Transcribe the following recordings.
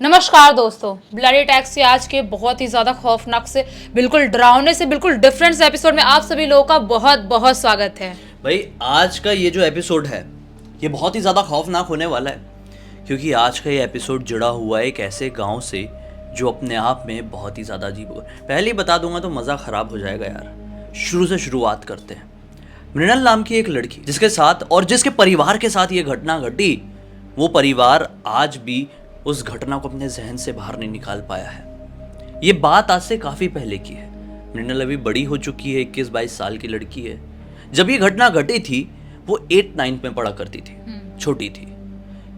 नमस्कार दोस्तों, bloody tax के आज के बहुत ही ज़्यादा खौफनाक से बिल्कुल डरावने से बिल्कुल डिफरेंट एपिसोड में आप सभी लोगों का बहुत बहुत स्वागत है। भाई आज का ये जो एपिसोड है ये बहुत ही ज़्यादा खौफनाक होने वाला है, क्योंकि आज का ये एपिसोड जुड़ा हुआ है एक ऐसे गांव से जो अपने आप में बहुत ही ज़्यादा अजीब है। पहले ही बता दूंगा तो मज़ा ख़राब हो जाएगा यार। शुरू से शुरुआत करते हैं। मृणाल नाम की एक लड़की जिसके साथ और जिसके परिवार के साथ ये घटना घटी, वो परिवार आज भी उस घटना को अपने जहन से बाहर नहीं निकाल पाया है। ये बात आज से काफ़ी पहले की है। मृणाल अभी बड़ी हो चुकी है, 21-22 साल की लड़की है। जब ये घटना घटी थी वो 8-9 में पढ़ा करती थी, छोटी थी।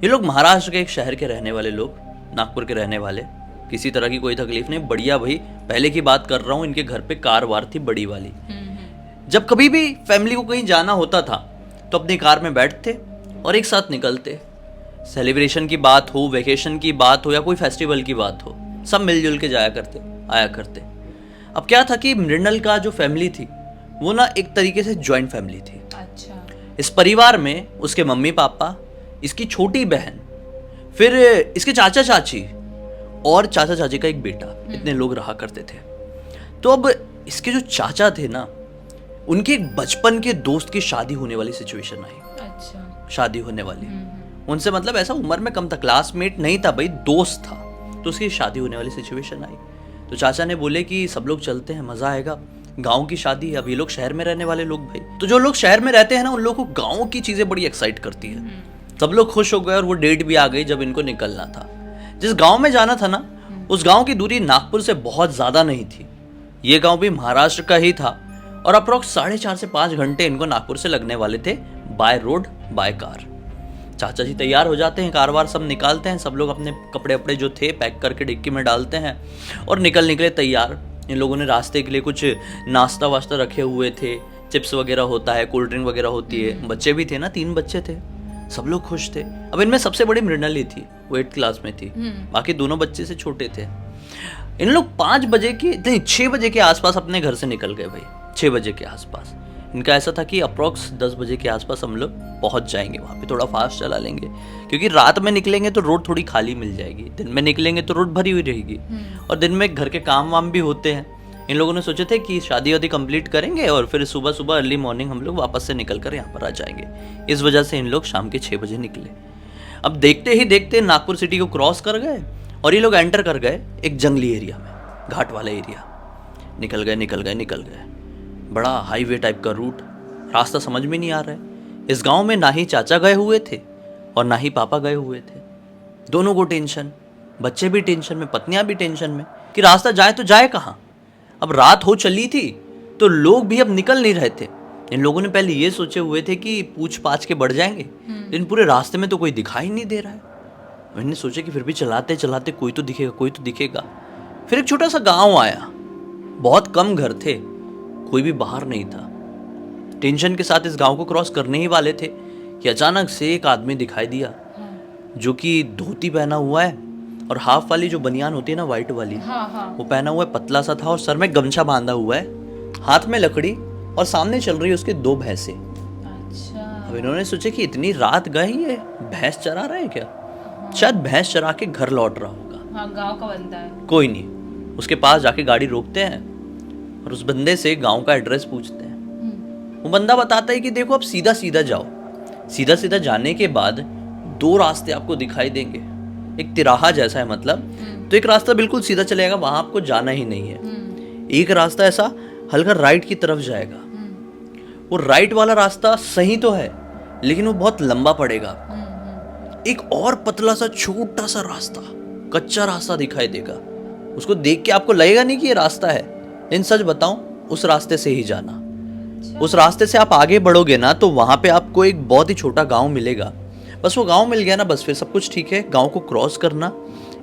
ये लोग महाराष्ट्र के एक शहर के रहने वाले लोग, नागपुर के रहने वाले, किसी तरह की कोई तकलीफ नहीं, बढ़िया। भाई पहले की बात कर रहा हूँ, इनके घर पे कार वार थी बड़ी वाली। जब कभी भी फैमिली को कहीं जाना होता था तो अपनी कार में बैठते और एक साथ निकलते। सेलिब्रेशन की बात हो, वेकेशन की बात हो या कोई फेस्टिवल की बात हो, सब मिलजुल के जाया करते, आया करते। अब क्या था कि मृणाल का जो फैमिली थी वो ना एक तरीके से जॉइंट फैमिली थी। अच्छा। इस परिवार में उसके मम्मी पापा, इसकी छोटी बहन, फिर इसके चाचा चाची और चाचा चाची का एक बेटा, इतने लोग रहा करते थे। तो अब इसके जो चाचा थे ना, उनके एक बचपन के दोस्त की शादी होने वाली सिचुएशन आई। अच्छा। शादी होने वाली, उनसे मतलब ऐसा उम्र में कम था, क्लासमेट नहीं था भाई, दोस्त था। तो उसकी शादी होने वाली सिचुएशन आई। तो चाचा ने बोले कि सब लोग चलते हैं, मजा आएगा, गांव की शादी है। अब ये लोग शहर में रहने वाले लोग भाई, तो जो लोग शहर में रहते हैं ना, उन लोगों को गांव की चीजें बड़ी एक्साइट करती है। सब लोग खुश हो गए और वो डेट भी आ गई जब इनको निकलना था। जिस गांव में जाना था ना, उस गांव की दूरी नागपुर से बहुत ज्यादा नहीं थी। ये गांव भी महाराष्ट्र का ही था और अप्रोक्स 4.5 से 5 घंटे इनको नागपुर से लगने वाले थे, बाय रोड बाय कार। चाचा जी तैयार हो जाते हैं, कार वार सब निकालते हैं, सब लोग अपने कपड़े वपड़े जो थे पैक करके डिक्की में डालते हैं और निकले तैयार। इन लोगों ने रास्ते के लिए कुछ नाश्ता वास्ता रखे हुए थे, चिप्स वगैरह होता है, कोल्ड ड्रिंक वगैरह होती है। बच्चे भी थे ना, 3 बच्चे थे, सब लोग खुश थे। अब इनमें सबसे बड़ी मृणाल ही थी, वो 8th क्लास में थी, बाकी दोनों बच्चे से छोटे थे। इन लोग 5 बजे के नहीं 6 बजे के आसपास अपने घर से निकल गए भाई, 6 बजे के आसपास। इनका ऐसा था कि अप्रोक्स 10 बजे के आसपास हम लोग पहुंच जाएंगे वहाँ पे, थोड़ा फास्ट चला लेंगे, क्योंकि रात में निकलेंगे तो रोड थोड़ी खाली मिल जाएगी, दिन में निकलेंगे तो रोड भरी हुई रहेगी और दिन में घर के काम वाम भी होते हैं। इन लोगों ने सोचे थे कि शादी वादी कंप्लीट करेंगे और फिर सुबह सुबह अर्ली मॉर्निंग हम लोग वापस से निकल कर यहाँ पर आ जाएंगे। इस वजह से इन लोग शाम के 6 बजे निकले। अब देखते ही देखते नागपुर सिटी को क्रॉस कर गए और ये लोग एंटर कर गए एक जंगली एरिया में, घाट वाला एरिया। निकल गए। बड़ा हाईवे टाइप का रूट, रास्ता समझ में नहीं आ रहा है। इस गांव में ना ही चाचा गए हुए थे और ना ही पापा गए हुए थे। दोनों को टेंशन, बच्चे भी टेंशन में, पत्नियां भी टेंशन में कि रास्ता जाए तो जाए कहाँ। अब रात हो चली थी तो लोग भी अब निकल नहीं रहे थे। इन लोगों ने पहले ये सोचे हुए थे कि पूछ पाछ के बढ़ जाएंगे, लेकिन पूरे रास्ते में तो कोई दिखाई नहीं दे रहा है। मैंने सोचा कि फिर भी चलाते चलाते कोई तो दिखेगा। फिर एक छोटा सा गाँव आया, बहुत कम घर थे, कोई भी बाहर नहीं था। टेंशन के साथ इस गांव को क्रॉस करने ही वाले थे कि अचानक से एक आदमी दिखाई दिया जो कि धोती पहना हुआ है और हाफ वाली जो बनियान होती है ना, वाइट वाली, वो पहना हुआ है, पतला सा था और सर में गमछा बांधा हुआ है, हाथ में लकड़ी और सामने चल रही है उसके 2 भैंसें। अच्छा। अब इन्होंने सोचे कि इतनी रात गई है, भैंस चरा रहे हैं क्या? शायद भैंस चरा के घर लौट रहा होगा। गाँव का बंदा है। कोई नहीं, उसके पास जाके गाड़ी रोकते हैं और उस बंदे से गांव का एड्रेस पूछते हैं। वो बंदा बताता है कि देखो आप सीधा सीधा जाओ, सीधा सीधा जाने के बाद 2 रास्ते आपको दिखाई देंगे, एक तिराहा जैसा है मतलब। तो एक रास्ता बिल्कुल सीधा चलेगा, वहां आपको जाना ही नहीं है। एक रास्ता ऐसा हल्का राइट की तरफ जाएगा। वो राइट वाला रास्ता सही तो है लेकिन वो बहुत लंबा पड़ेगा। एक और पतला सा छोटा सा रास्ता, कच्चा रास्ता दिखाई देगा। उसको देख के आपको लगेगा नहीं कि ये रास्ता है, लेकिन सच बताऊं उस रास्ते से ही जाना। उस रास्ते से आप आगे बढ़ोगे ना तो वहां पे आपको एक बहुत ही छोटा गांव मिलेगा। बस वो गांव मिल गया ना, बस फिर सब कुछ ठीक है। गांव को क्रॉस करना,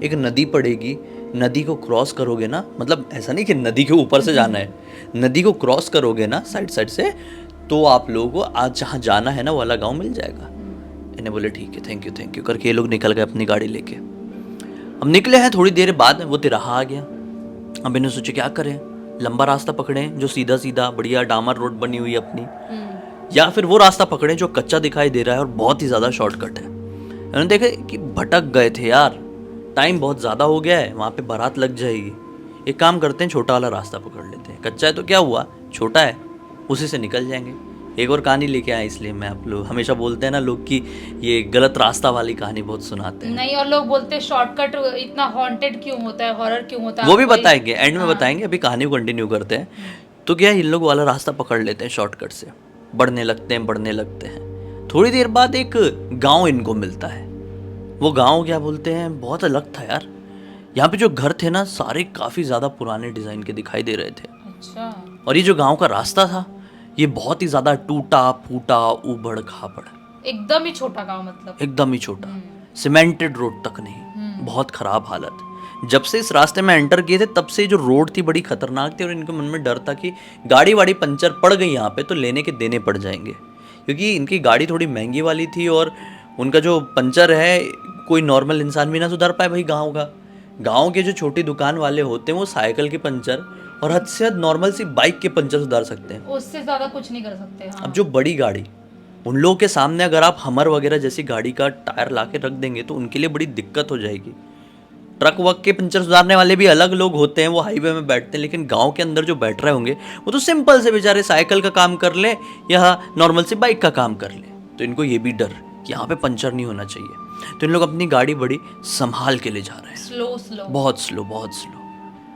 एक नदी पड़ेगी, नदी को क्रॉस करोगे ना, मतलब ऐसा नहीं कि नदी के ऊपर से जाना है, नदी को क्रॉस करोगे ना साइड से, तो आप लोगों को आज जहाँ जाना है ना वो वाला गाँव मिल जाएगा। इन्हें बोले ठीक है, थैंक यू करके ये लोग निकल गए अपनी गाड़ी लेके। अब निकले हैं, थोड़ी देर बाद वो तिराहा आ गया। अब इन्हें सोचे क्या करें, लंबा रास्ता पकड़े जो सीधा सीधा बढ़िया डामर रोड बनी हुई है अपनी, या फिर वो रास्ता पकड़े जो कच्चा दिखाई दे रहा है और बहुत ही ज़्यादा शॉर्टकट है। उन्होंने देखा कि भटक गए थे यार, टाइम बहुत ज़्यादा हो गया है, वहाँ पे बारात लग जाएगी। एक काम करते हैं, छोटा वाला रास्ता पकड़ लेते हैं। कच्चा है तो क्या हुआ, छोटा है, उसी से निकल जाएंगे। एक और कहानी लेके आए, इसलिए मैं आप लोग हमेशा बोलते हैं ना लोग कि ये गलत रास्ता वाली कहानी बहुत सुनाते हैं। नहीं, और लोग बोलते हैं शॉर्टकट इतना हॉन्टेड क्यों होता है, हॉरर क्यों होता है, वो भी आपको बताएंगे, एंड में हाँ। बताएंगे। अभी कहानी को कंटिन्यू करते हैं। तो क्या है, इन लोग वाला रास्ता पकड़ लेते हैं शॉर्टकट से, बढ़ने लगते हैं। थोड़ी देर बाद एक गांव इनको मिलता है। वो गांव क्या बोलते हैं, बहुत अलग था यार। यहाँ पे जो घर थे ना, सारे काफ़ी ज़्यादा पुराने डिज़ाइन के दिखाई दे रहे थे। अच्छा। और ये जो गांव का रास्ता था, ये बहुत ही ज़्यादा टूटा फूटा, ऊबड़ खाबड़, एकदम ही छोटा गांव, मतलब एकदम ही छोटा, सीमेंटेड रोड तक नहीं, बहुत खराब हालत। जब से इस रास्ते में एंटर किए थे, तब से जो रोड थी बड़ी खतरनाक थी, और इनके मन में डर था कि गाड़ी वाड़ी पंचर पड़ गई यहाँ पे तो लेने के देने पड़ जाएंगे, क्योंकि इनकी गाड़ी थोड़ी महंगी वाली थी। और उनका जो पंचर है, कोई नॉर्मल इंसान भी ना सुधार पाए भाई। गाँव के जो छोटी दुकान वाले होते हैं, वो साइकिल के पंचर और हद से हद नॉर्मल सी बाइक के पंचर सुधार सकते हैं, उससे ज्यादा कुछ नहीं कर सकते। हाँ। अब जो बड़ी गाड़ी, उन लोगों के सामने अगर आप हमर वगैरह जैसी गाड़ी का टायर ला के रख देंगे तो उनके लिए बड़ी दिक्कत हो जाएगी। ट्रक वक के पंचर सुधारने वाले भी अलग लोग होते हैं, वो हाईवे में बैठते हैं, लेकिन गांव के अंदर जो बैठ रहे होंगे वो तो सिंपल से बेचारे साइकिल का काम कर ले या नॉर्मल से बाइक का काम कर ले। तो इनको ये भी डर कि यहाँ पे पंचर नहीं होना चाहिए, तो इन लोग अपनी गाड़ी बड़ी संभाल के ले जा रहे हैं, स्लो, बहुत स्लो।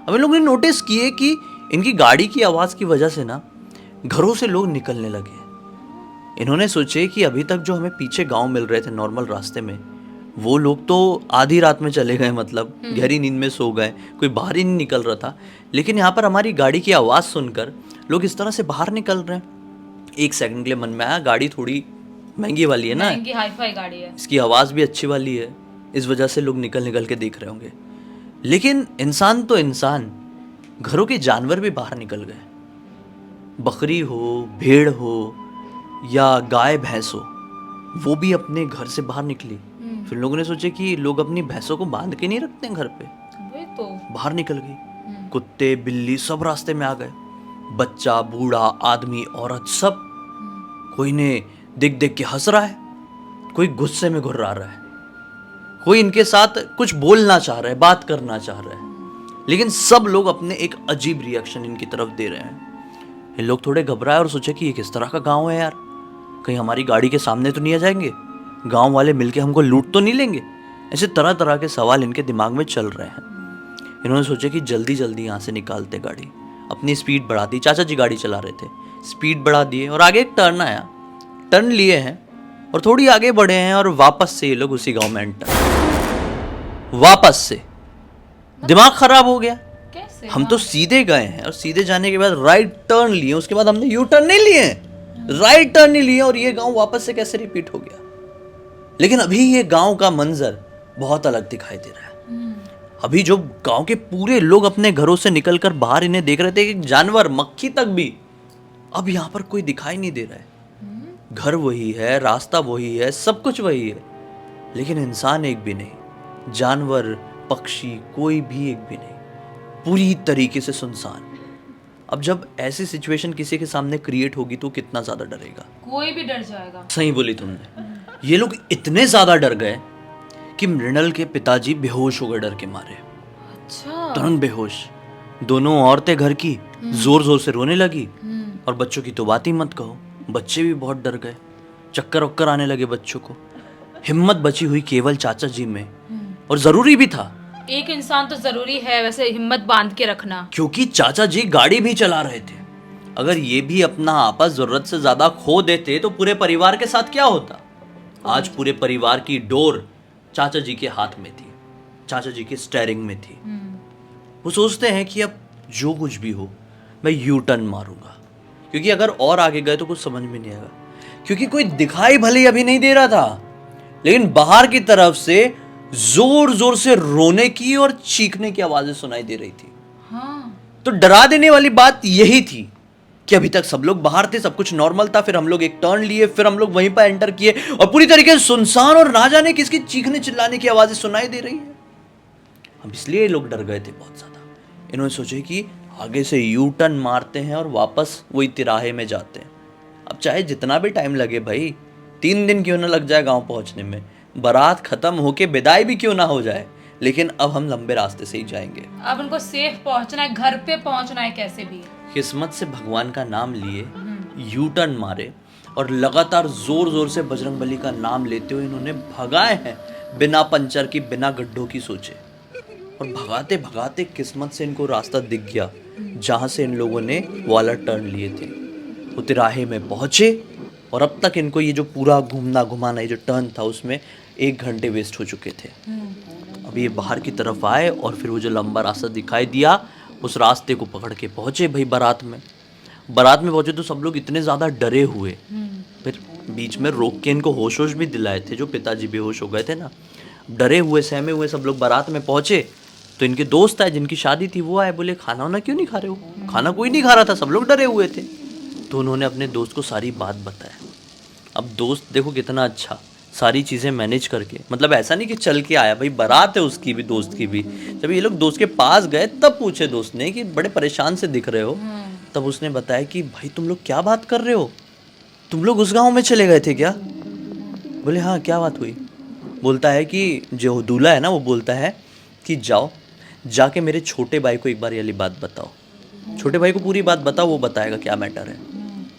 अब इन लोगों ने नोटिस किए कि इनकी गाड़ी की आवाज़ की वजह से ना घरों से लोग निकलने लगे। इन्होंने सोचे कि अभी तक जो हमें पीछे गांव मिल रहे थे नॉर्मल रास्ते में, वो लोग तो आधी रात में चले गए, मतलब गहरी नींद में सो गए, कोई बाहर ही नहीं निकल रहा था। लेकिन यहाँ पर हमारी गाड़ी की आवाज़ सुनकर लोग इस तरह से बाहर निकल रहे हैं। एक सेकंड के लिए मन में आया, गाड़ी थोड़ी महंगी वाली है ना, महंगी हाईफाई गाड़ी है, इसकी आवाज़ भी अच्छी वाली है, इस वजह से लोग निकल के देख रहे होंगे। लेकिन इंसान तो इंसान, घरों के जानवर भी बाहर निकल गए। बकरी हो, भेड़ हो या गाय भैंस हो, वो भी अपने घर से बाहर निकली। फिर लोगों ने सोचे कि लोग अपनी भैंसों को बांध के नहीं रखते हैं घर पे, वही तो बाहर निकल गई। कुत्ते बिल्ली सब रास्ते में आ गए, बच्चा बूढ़ा आदमी औरत सब। कोई ने देख के हंस रहा है, कोई गुस्से में घुर्रा रहा है, कोई इनके साथ कुछ बोलना चाह रहा है, बात करना चाह रहा है, लेकिन सब लोग अपने एक अजीब रिएक्शन इनकी तरफ दे रहे हैं। ये लोग थोड़े घबराए और सोचे कि ये किस तरह का गांव है यार, कहीं हमारी गाड़ी के सामने तो नहीं आ जाएंगे, गांव वाले मिलके हमको लूट तो नहीं लेंगे। ऐसे तरह तरह के सवाल इनके दिमाग में चल रहे हैं। इन्होंने सोचा कि जल्दी यहाँ से निकालते गाड़ी। अपनी स्पीड बढ़ा दी, चाचा जी गाड़ी चला रहे थे, स्पीड बढ़ा दिए और आगे एक टर्न आया, टर्न लिए हैं और थोड़ी आगे बढ़े हैं और वापस से ये लोग उसी गांव में एंटर। वापस से दिमाग खराब हो गया, कैसे? हम तो सीधे गए हैं और सीधे जाने के बाद राइट टर्न लिए, उसके बाद हमने यू टर्न नहीं लिए, राइट टर्न नहीं लिए, और ये गांव वापस से कैसे रिपीट हो गया। लेकिन अभी ये गांव का मंजर बहुत अलग दिखाई दे रहा है। अभी जो गांव के पूरे लोग अपने घरों से निकलकर बाहर इन्हें देख रहे थे, एक जानवर मक्खी तक भी अब यहाँ पर कोई दिखाई नहीं दे रहा है। घर वही है, रास्ता वही है, सब कुछ वही है, लेकिन इंसान एक भी नहीं, जानवर पक्षी कोई भी एक भी नहीं, पूरी तरीके से सुनसान। अब जब ऐसी सिचुएशन किसी के सामने क्रिएट होगी तो कितना ज्यादा डरेगा, कोई भी डर जाएगा। सही बोली तुमने। ये लोग इतने ज्यादा डर गए कि मृणाल के पिताजी बेहोश हो गए डर के मारे, अच्छा। तुरंत बेहोश। दोनों औरतें घर की जोर जोर से रोने लगी और बच्चों की तो बात ही मत कहो, बच्चे भी बहुत डर गए, चक्कर वक्कर आने लगे बच्चों को। हिम्मत बची हुई केवल चाचा जी में, और जरूरी भी था, एक इंसान तो जरूरी है वैसे हिम्मत बांध के रखना, क्योंकि चाचा जी गाड़ी भी चला रहे थे। अगर ये भी अपना आपस जरूरत से ज्यादा खो देते तो पूरे परिवार के साथ क्या होता। आज पूरे परिवार की डोर चाचा जी के हाथ में थी, चाचा जी के स्टीयरिंग में थी। वो सोचते हैं कि अब जो कुछ भी हो मैं यू टर्न मारूंगा, क्योंकि अगर और आगे गए तो कुछ समझ में नहीं आएगा, क्योंकि कोई दिखाई भले अभी नहीं दे रहा था, लेकिन बाहर की तरफ से जोर जोर से रोने की और चीखने की आवाजें सुनाई दे रही थी। हाँ। तो डरा देने वाली बात यही थी कि अभी तक सब लोग बाहर थे, सब कुछ नॉर्मल था, फिर हम लोग एक टर्न लिए, फिर हम लोग वहीं पर एंटर किए और पूरी तरीके से सुनसान और ना जाने किसकी चीखने चिल्लाने की आवाजें सुनाई दे रही है। अब इसलिए लोग डर गए थे बहुत ज्यादा। इन्होंने सोचे कि आगे से यू टर्न मारते हैं और वापस वही तिराहे में जाते हैं। अब चाहे जितना भी टाइम लगे भाई, 3 दिन क्यों ना लग जाए गांव पहुंचने में, बारात खत्म होके विदाई भी क्यों ना हो जाए, लेकिन अब हम लंबे रास्ते से ही जाएंगे। अब उनको सेफ पहुंचना है, घर पे पहुंचना है कैसे भी। किस्मत से भगवान का नाम लिए, यू टर्न मारे और लगातार जोर जोर से बजरंगबली का नाम लेते हुए इन्होंने भगाए हैं, बिना पंचर की, बिना गड्ढों की सोचे। और भगाते भगाते किस्मत से इनको रास्ता दिख गया जहाँ से इन लोगों ने वाला टर्न लिए थे। वो तिराहे में पहुँचे और अब तक इनको ये जो पूरा घूमना घुमाना, ये जो टर्न था, उसमें 1 घंटे वेस्ट हो चुके थे। अब ये बाहर की तरफ आए और फिर वो जो लंबा रास्ता दिखाई दिया, उस रास्ते को पकड़ के पहुँचे भाई बारात में पहुँचे तो सब लोग इतने ज़्यादा डरे हुए। फिर बीच में रोक के इनको होश होश भी दिलाए थे, जो पिताजी बेहोश हो गए थे ना। डरे हुए सहमे हुए सब लोग बारात में पहुँचे तो इनके दोस्त आए जिनकी शादी थी, वो आए, बोले खाना वाना क्यों नहीं खा रहे हो? खाना कोई नहीं खा रहा था, सब लोग डरे हुए थे। तो उन्होंने अपने दोस्त को सारी बात बताया। अब दोस्त देखो कितना अच्छा, सारी चीज़ें मैनेज करके, मतलब ऐसा नहीं कि चल के आया, भाई बारात है उसकी भी, दोस्त की भी। जब ये लोग दोस्त के पास गए तब पूछे दोस्त ने कि बड़े परेशान से दिख रहे हो। तब उसने बताया कि भाई तुम लोग क्या बात कर रहे हो, तुम लोग उस गांव में चले गए थे क्या? बोले हाँ, क्या बात हुई? बोलता है कि जो दूल्हा है ना, वो बोलता है कि जाओ जाके मेरे छोटे भाई को एक बार ये बात बताओ, छोटे भाई को पूरी बात बताओ, वो बताएगा क्या मैटर है।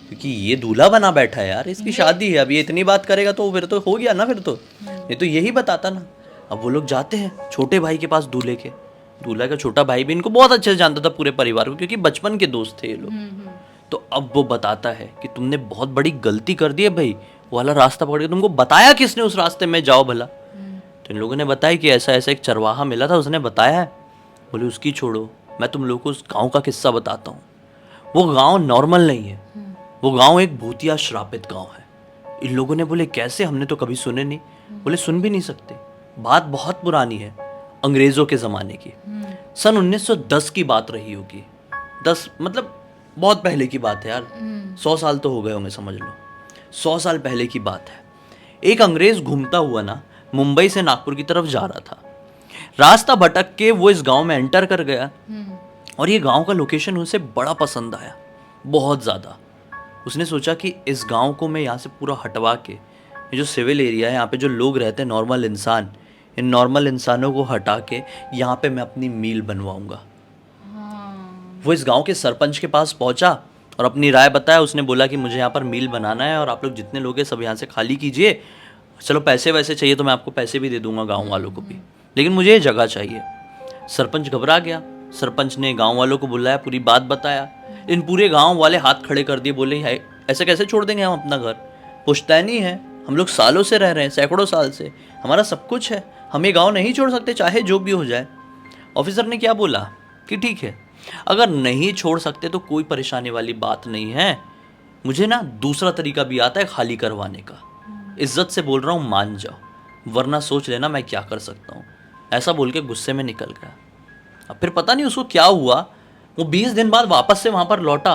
क्योंकि ये दूल्हा बना बैठा है यार, इसकी शादी है, अब ये इतनी बात करेगा तो फिर तो हो गया ना, फिर तो ये तो यही बताता ना। अब वो लोग जाते हैं छोटे भाई के पास, दूल्हे के। दूल्हा का छोटा भाई भी इनको बहुत अच्छे से जानता था, पूरे परिवार को, क्योंकि बचपन के दोस्त थे ये लोग। तो अब वो बताता है कि तुमने बहुत बड़ी गलती कर दी है भाई, वो वाला रास्ता पकड़ के तुमको बताया किसने उस रास्ते में जाओ भला? तो इन लोगों ने बताया कि ऐसा ऐसा एक चरवाहा मिला था, उसने बताया है। बोले उसकी छोड़ो, मैं तुम लोगों को उस गांव का किस्सा बताता हूँ। वो गांव नॉर्मल नहीं है, वो गांव एक भूतिया श्रापित गांव है। इन लोगों ने बोले कैसे, हमने तो कभी सुने नहीं। बोले सुन भी नहीं सकते, बात बहुत पुरानी है, अंग्रेज़ों के ज़माने की, सन 1910 की बात रही होगी। 10 मतलब बहुत पहले की बात है यार, 100 साल तो हो गए होंगे, समझ लो 100 साल पहले की बात है। एक अंग्रेज़ घूमता हुआ ना मुंबई से नागपुर की तरफ जा रहा था। रास्ता भटक के वो इस गांव में एंटर कर गया और ये गांव का लोकेशन उसे बड़ा पसंद आया, बहुत ज़्यादा। उसने सोचा कि इस गांव को मैं यहाँ से पूरा हटवा के, ये जो सिविल एरिया है, यहाँ पे जो लोग रहते हैं नॉर्मल इंसान, इन नॉर्मल इंसानों को हटा के यहाँ पे मैं अपनी मील बनवाऊंगा। वो इस गांव के सरपंच के पास पहुंचा और अपनी राय बताया। उसने बोला कि मुझे यहाँ पर मील बनाना है और आप लोग जितने लोग हैं सब यहाँ से खाली कीजिए। चलो पैसे वैसे चाहिए तो मैं आपको पैसे भी दे दूंगा गाँव वालों को भी, लेकिन मुझे ये जगह चाहिए। सरपंच घबरा गया। सरपंच ने गांव वालों को बुलाया, पूरी बात बताया। इन पूरे गांव वाले हाथ खड़े कर दिए, बोले ऐसे कैसे छोड़ देंगे हम अपना घर, पुश्तैनी है, हम लोग सालों से रह रहे हैं, सैकड़ों साल से, हमारा सब कुछ है, हम ये गांव नहीं छोड़ सकते चाहे जो भी हो जाए। ऑफिसर ने क्या बोला कि ठीक है, अगर नहीं छोड़ सकते तो कोई परेशानी वाली बात नहीं है, मुझे ना दूसरा तरीका भी आता है खाली करवाने का, इज्जत से बोल रहा हूँ मान जाओ, वरना सोच लेना मैं क्या कर सकता हूँ। ऐसा बोल के गुस्से में निकल गया। अब फिर पता नहीं उसको क्या हुआ, वो 20 दिन बाद वापस से वहाँ पर लौटा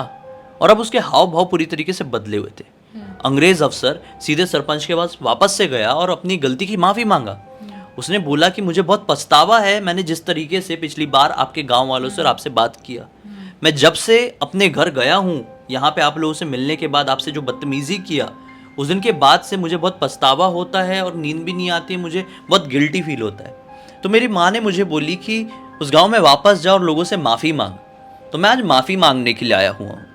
और अब उसके हाव भाव पूरी तरीके से बदले हुए थे। अंग्रेज अफसर सीधे सरपंच के पास वापस से गया और अपनी गलती की माफ़ी मांगा। उसने बोला कि मुझे बहुत पछतावा है, मैंने जिस तरीके से पिछली बार आपके गांव वालों से और आपसे बात किया, मैं जब से अपने घर गया हूँ, यहाँ पे आप लोगों से मिलने के बाद आपसे जो बदतमीज़ी किया, उस दिन के बाद से मुझे बहुत पछतावा होता है और नींद भी नहीं आती, मुझे बहुत गिल्टी फील होता है। तो मेरी माँ ने मुझे बोली कि उस गांव में वापस जाओ और लोगों से माफ़ी मांग। तो मैं आज माफ़ी मांगने के लिए आया हुआ हूँ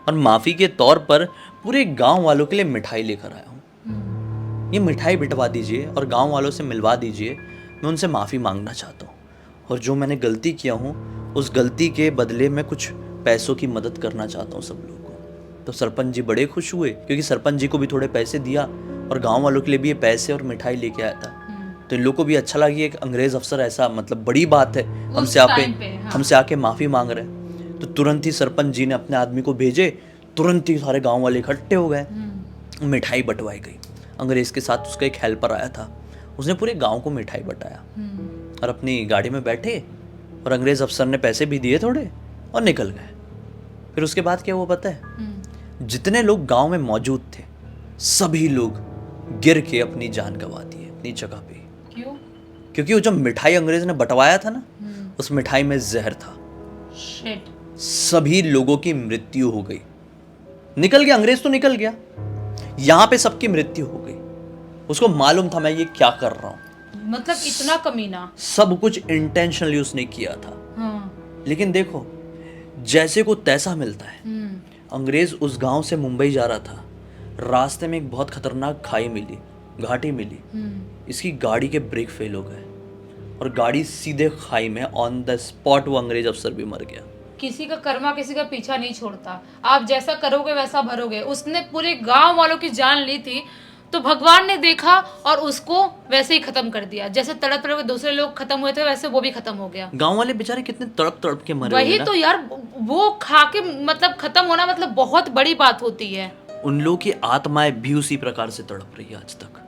और माफ़ी के तौर पर पूरे गांव वालों के लिए मिठाई लेकर आया हूँ। ये मिठाई बिटवा दीजिए और गांव वालों से मिलवा दीजिए, मैं उनसे माफ़ी मांगना चाहता हूँ और जो मैंने गलती किया हूँ उस गलती के बदले में कुछ पैसों की मदद करना चाहता हूँ सब लोगों को। तो सरपंच जी बड़े खुश हुए क्योंकि सरपंच जी को भी थोड़े पैसे दिया और गाँव वालों के लिए भी ये पैसे और मिठाई लेके आया था। तो इन लोगों को भी अच्छा लगी, एक अंग्रेज अफसर ऐसा, मतलब बड़ी बात है, हमसे आके माफ़ी मांग रहे हैं। तो तुरंत ही सरपंच जी ने अपने आदमी को भेजे, तुरंत ही सारे गांव वाले इकट्ठे हो गए, मिठाई बंटवाई गई। अंग्रेज के साथ उसका एक हेल्पर आया था, उसने पूरे गांव को मिठाई बंटाया और अपनी गाड़ी में बैठे और अंग्रेज अफसर ने पैसे भी दिए थोड़े और निकल गए। फिर उसके बाद क्या हुआ पता है? जितने लोग गांव में मौजूद थे सभी लोग गिर के अपनी जान गंवा दिए अपनी जगह पे। क्यों? क्योंकि वो जो मिठाई अंग्रेज ने बंटवाया था ना, उस मिठाई में जहर था। शिट। सभी लोगों की मृत्यु हो गई। निकल गया, अंग्रेज तो निकल गया, यहां पे सबकी मृत्यु हो गई। उसको मालूम था मैं ये क्या कर रहा हूं, मतलब इतना कमीना। सब कुछ इंटेंशनली उसने किया था। हाँ। लेकिन देखो, जैसे को तैसा मिलता है। हम्म। अंग्रेज उस गांव से मुंबई जा रहा था, रास्ते में एक बहुत खतरनाक खाई मिली, घाटी मिली। इसकी गाड़ी के ब्रेक फेल हो गए और गाड़ी सीधे खाई में ऑन द स्पॉट वो अंग्रेज अफसर भी मर गया। किसी का कर्मा किसी का पीछा नहीं छोड़ता, आप जैसा करोगे वैसा भरोगे। उसने पूरे गांव वालों की जान ली थी, तो भगवान ने देखा और उसको वैसे ही खत्म कर दिया। जैसे तड़प तड़प के दूसरे लोग खत्म हुए थे, वैसे वो भी खत्म हो गया। गांव वाले बेचारे कितने तड़प तड़प के मरे वही होंगे ना। तो यार, वो खा के मतलब खत्म होना मतलब बहुत बड़ी बात होती है। उन लोगों की आत्माएं भी उसी प्रकार से तड़प रही है आज तक।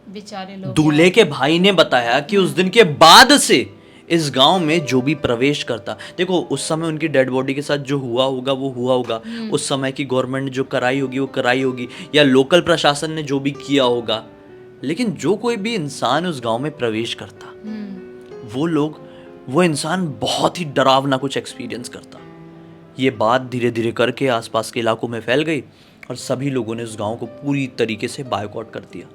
बेचारे लोग। दूल्हे के भाई ने बताया कि उस दिन के बाद से इस गांव में जो भी प्रवेश करता, देखो उस समय उनकी डेड बॉडी के साथ जो हुआ होगा वो हुआ होगा, उस समय की गवर्नमेंट ने जो कराई होगी वो कराई होगी, या लोकल प्रशासन ने जो भी किया होगा, लेकिन जो कोई भी इंसान उस गांव में प्रवेश करता, वो इंसान बहुत ही डरावना कुछ एक्सपीरियंस करता। ये बात धीरे धीरे करके आसपास के इलाकों में फैल गई और सभी लोगों ने उस गांव को पूरी तरीके से बायकॉट कर दिया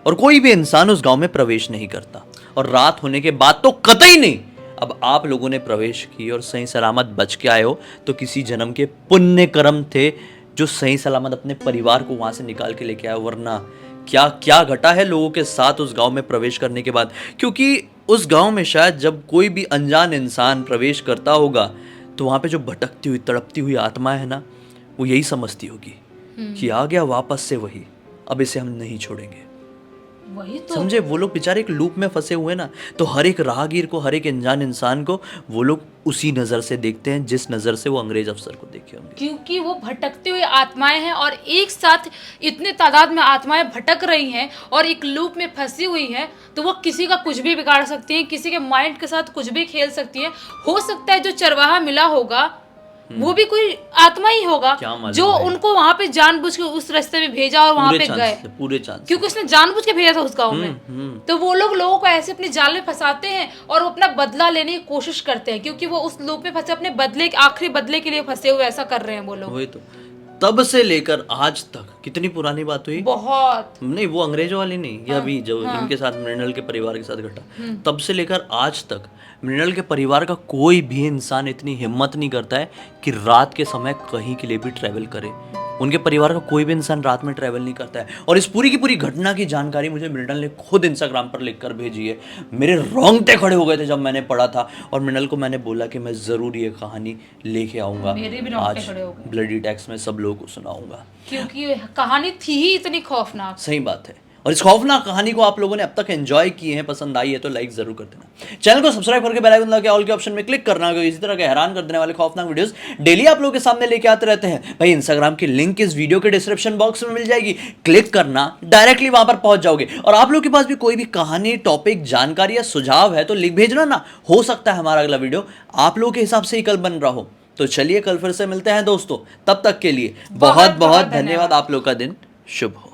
और कोई भी इंसान उस गांव में प्रवेश नहीं करता। और रात होने के बाद तो कतई नहीं। अब आप लोगों ने प्रवेश की और सही सलामत बच के आए हो तो किसी जन्म के पुण्य कर्म थे जो सही सलामत अपने परिवार को वहां से निकाल के लेके आए, वरना क्या क्या घटा है लोगों के साथ उस गांव में प्रवेश करने के बाद। क्योंकि उस गांव में शायद जब कोई भी अनजान इंसान प्रवेश करता होगा तो वहां पे जो भटकती हुई तड़पती हुई आत्मा है ना, वो यही समझती होगी कि आ गया वापस से वही, अब इसे हम नहीं छोड़ेंगे। वही तो समझे, वो लोग बेचारे एक लूप में फंसे हुए ना, तो हर एक राहगीर को, हर एक अनजान इंसान को वो लोग उसी नजर से देखते हैं जिस नजर से वो अंग्रेज अफसर को देखे होंगे। क्योंकि वो भटकती हुई आत्माएं हैं और एक साथ इतने तादाद में आत्माएं भटक रही हैं और एक लूप में फंसी हुई हैं, तो वो किसी का कुछ भी बिगाड़ सकती हैं, किसी के माइंड के साथ कुछ भी खेल सकती हैं। हो सकता है जो चरवाहा मिला होगा वो भी कोई आत्मा ही होगा जो उनको वहां पे जानबूझ के उस रास्ते में भेजा और वहां पे गए, पूरे चांस, क्योंकि उसने जानबूझ के भेजा था उस गांव में। तो वो लोगों को ऐसे अपने जाल में फंसाते हैं और वो अपना बदला लेने की कोशिश करते हैं, क्योंकि वो उस लूप में फंसे, अपने बदले, आखिरी बदले के लिए फंसे हुए, ऐसा कर रहे हैं वो लोग। वही तो, तब से लेकर आज तक, कितनी पुरानी बात हुई, बहुत नहीं वो अंग्रेजों वाली नहीं, ये अभी जो इनके साथ मृणाल के परिवार के साथ घटा, तब से लेकर आज तक मृणाल के परिवार का कोई भी इंसान इतनी हिम्मत नहीं करता है कि रात के समय कहीं के लिए भी ट्रैवल करे। उनके परिवार का कोई भी इंसान रात में ट्रैवल नहीं करता है। और इस पूरी की पूरी घटना की जानकारी मुझे मृणाल ने खुद इंस्टाग्राम पर लिखकर भेजी है। मेरे रोंगटे खड़े हो गए थे जब मैंने पढ़ा था, और मृणाल को मैंने बोला कि मैं ज़रूर ये कहानी लेके आऊँगा, मेरे भी रोंगटे आज खड़े हो गए, ब्लडी टैक्स में सब लोगों को सुनाऊंगा, क्योंकि कहानी थी ही इतनी खौफनाक। सही बात है। और इस खौफनाक कहानी को आप लोगों ने अब तक एंजॉय किए हैं, पसंद आई है तो लाइक जरूर कर देना, चैनल को सब्सक्राइब करके बेल आइकन दबा के ऑल के ऑप्शन में क्लिक करना, क्योंकि इसी तरह के हैरान कर देने वाले खौफनाक वीडियोस डेली आप लोगों के सामने लेके आते रहते हैं। भाई इंस्टाग्राम की लिंक इस वीडियो के डिस्क्रिप्शन बॉक्स में मिल जाएगी, क्लिक करना, डायरेक्टली वहां पर पहुंच जाओगे। और आप लोगों के पास भी कोई भी कहानी, टॉपिक, जानकारी या सुझाव है तो लिख भेजना ना, हो सकता है हमारा अगला वीडियो आप लोगों के हिसाब से ही कल बन रहा हो। तो चलिए कल फिर से मिलते हैं दोस्तों, तब तक के लिए बहुत बहुत धन्यवाद। आप लोग का दिन शुभ हो।